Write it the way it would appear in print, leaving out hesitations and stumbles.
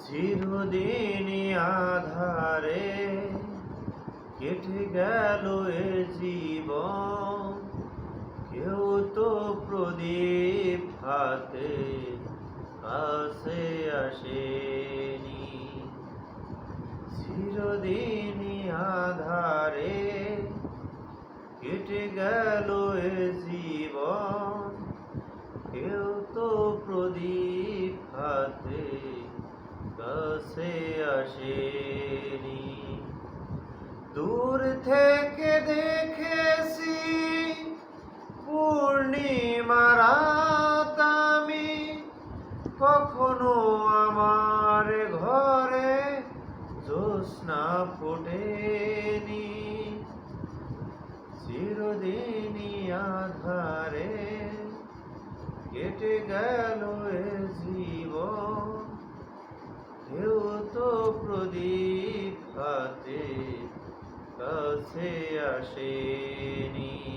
চিরদিনই আঁধারে কেটে গেল এ জীবন, কেউ তো প্রদীপ হাতে কাছে আসেনি। চিরদিনই আঁধারে কেটে গেল এ জীবন, কেউ তো প্রদীপ হাতে কাছে আসেনি। দূর থেকে দেখেছি পূর্ণিমা রাত আমি, কখনো আমার ঘরে জ্যোৎস্না ফোটেনি। চিরদিনই আঁধারে কেটে গেল এ জীবন, কেউ তো প্রদীপ হাতে কাছে আসেনি।